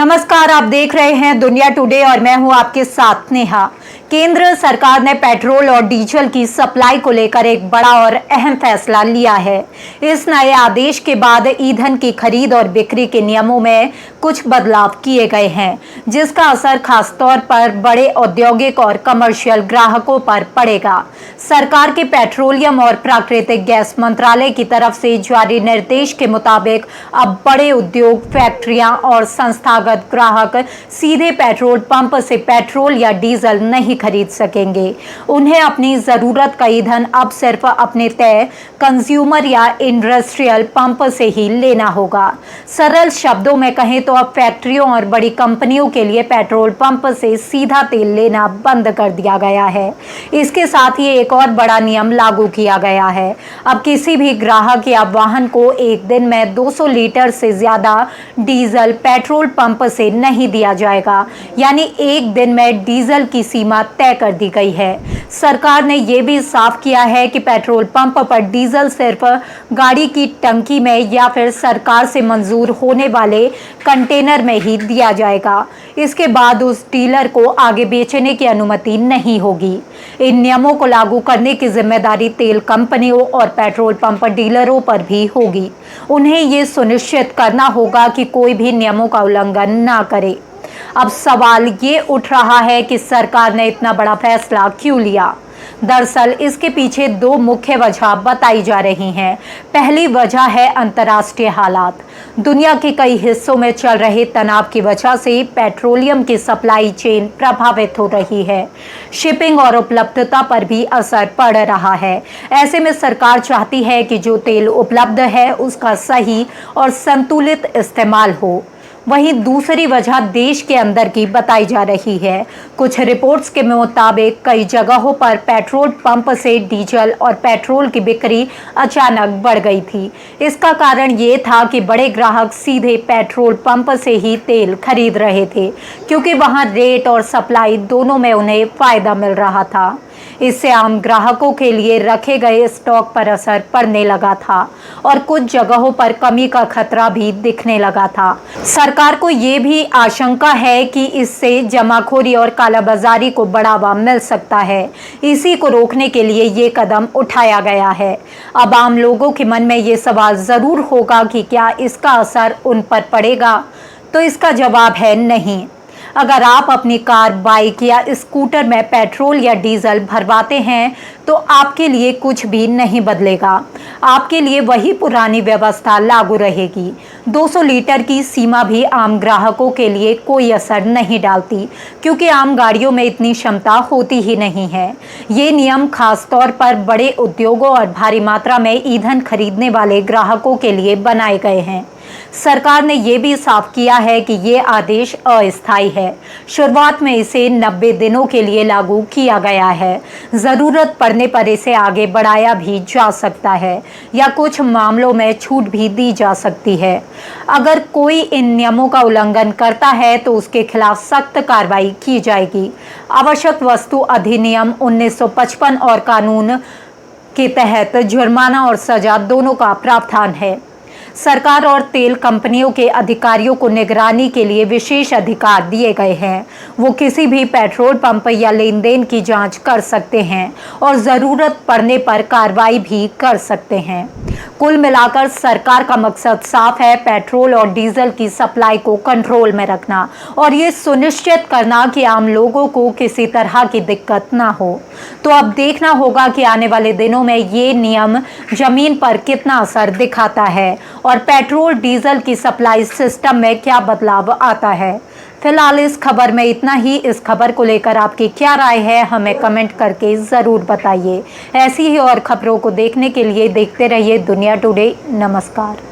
नमस्कार, आप देख रहे हैं दुनिया टुडे और मैं हूं आपके साथ नेहा। केंद्र सरकार ने पेट्रोल और डीजल की सप्लाई को लेकर एक बड़ा और अहम फैसला लिया है। इस नए आदेश के बाद ईंधन की खरीद और बिक्री के नियमों में कुछ बदलाव किए गए हैं, जिसका असर खासतौर पर बड़े औद्योगिक और कमर्शियल ग्राहकों पर पड़ेगा। सरकार के पेट्रोलियम और प्राकृतिक गैस मंत्रालय की तरफ से जारी निर्देश के मुताबिक अब बड़े उद्योग, फैक्ट्रियां और संस्थागत ग्राहक सीधे पेट्रोल पंप से पेट्रोल या डीजल नहीं खरीद सकेंगे। उन्हें अपनी जरूरत का ईंधन अब सिर्फ अपने तय कंज्यूमर या इंडस्ट्रियल पंप से ही लेना होगा। सरल शब्दों में कहें तो अब फैक्ट्रियों और बड़ी कंपनियों के लिए पेट्रोल पंप से सीधा तेल लेना बंद कर दिया गया है। इसके साथ ही एक और बड़ा नियम लागू किया गया है। अब किसी भी ग्राहक या वाहन को एक दिन में 200 लीटर से ज्यादा डीजल पेट्रोल पंप से नहीं दिया जाएगा, यानी एक दिन में डीजल की सीमा तय कर दी गई है। सरकार ने यह भी साफ किया है कि पेट्रोल पंप पर डीजल सिर्फ गाड़ी की टंकी में या फिर सरकार से मंजूर होने वाले कंटेनर में ही दिया जाएगा। इसके बाद उस डीलर को आगे बेचने की अनुमति नहीं होगी। इन नियमों को लागू करने की जिम्मेदारी तेल कंपनियों और पेट्रोल पंप डीलरों पर भी होगी। उन्हें ये सुनिश्चित करना होगा कि कोई भी नियमों का उल्लंघन ना करे। अब सवाल ये उठ रहा है कि सरकार ने इतना बड़ा फैसला क्यों लिया। दरअसल इसके पीछे दो मुख्य वजह बताई जा रही हैं। पहली वजह है अंतर्राष्ट्रीय हालात। दुनिया के कई हिस्सों में चल रहे तनाव की वजह से पेट्रोलियम की सप्लाई चेन प्रभावित हो रही है। शिपिंग और उपलब्धता पर भी असर पड़ रहा है। ऐसे में सरकार चाहती है कि जो तेल उपलब्ध है उसका सही और संतुलित इस्तेमाल हो। वहीं दूसरी वजह देश के अंदर की बताई जा रही है। कुछ रिपोर्ट्स के मुताबिक कई जगहों पर पेट्रोल पंप से डीजल और पेट्रोल की बिक्री अचानक बढ़ गई थी। इसका कारण ये था कि बड़े ग्राहक सीधे पेट्रोल पंप से ही तेल खरीद रहे थे, क्योंकि वहां रेट और सप्लाई दोनों में उन्हें फायदा मिल रहा था। इससे आम ग्राहकों के लिए रखे गए स्टॉक पर असर पड़ने लगा था और कुछ जगहों पर कमी का खतरा भी दिखने लगा था। सरकार को ये भी आशंका है कि इससे जमाखोरी और कालाबाजारी को बढ़ावा मिल सकता है। इसी को रोकने के लिए ये कदम उठाया गया है। अब आम लोगों के मन में ये सवाल जरूर होगा कि क्या इसका असर उन पर पड़ेगा, तो इसका जवाब है नहीं। अगर आप अपनी कार, बाइक या स्कूटर में पेट्रोल या डीजल भरवाते हैं तो आपके लिए कुछ भी नहीं बदलेगा। आपके लिए वही पुरानी व्यवस्था लागू रहेगी। 200 लीटर की सीमा भी आम ग्राहकों के लिए कोई असर नहीं डालती, क्योंकि आम गाड़ियों में इतनी क्षमता होती ही नहीं है। ये नियम खास तौर पर बड़े उद्योगों और भारी मात्रा में ईंधन खरीदने वाले ग्राहकों के लिए बनाए गए हैं। सरकार ने यह भी साफ किया है कि ये आदेश अस्थायी है। शुरुआत में इसे 90 दिनों के लिए लागू किया गया है। ज़रूरत पड़ने पर इसे आगे बढ़ाया भी जा सकता है या कुछ मामलों में छूट भी दी जा सकती है। अगर कोई इन नियमों का उल्लंघन करता है तो उसके खिलाफ सख्त कार्रवाई की जाएगी। आवश्यक वस्तु अधिनियम 1955 और कानून के तहत जुर्माना और सजा दोनों का प्रावधान है। सरकार और तेल कंपनियों के अधिकारियों को निगरानी के लिए विशेष अधिकार दिए गए हैं। वो किसी भी पेट्रोल पंप या लेन देन की जांच कर सकते हैं और ज़रूरत पड़ने पर कार्रवाई भी कर सकते हैं। कुल मिलाकर सरकार का मकसद साफ है, पेट्रोल और डीजल की सप्लाई को कंट्रोल में रखना और ये सुनिश्चित करना कि आम लोगों को किसी तरह की दिक्कत ना हो। तो अब देखना होगा कि आने वाले दिनों में ये नियम जमीन पर कितना असर दिखाता है और पेट्रोल डीजल की सप्लाई सिस्टम में क्या बदलाव आता है। फिलहाल इस खबर में इतना ही। इस खबर को लेकर आपकी क्या राय है, हमें कमेंट करके ज़रूर बताइए। ऐसी ही और खबरों को देखने के लिए देखते रहिए दुनिया टुडे। नमस्कार।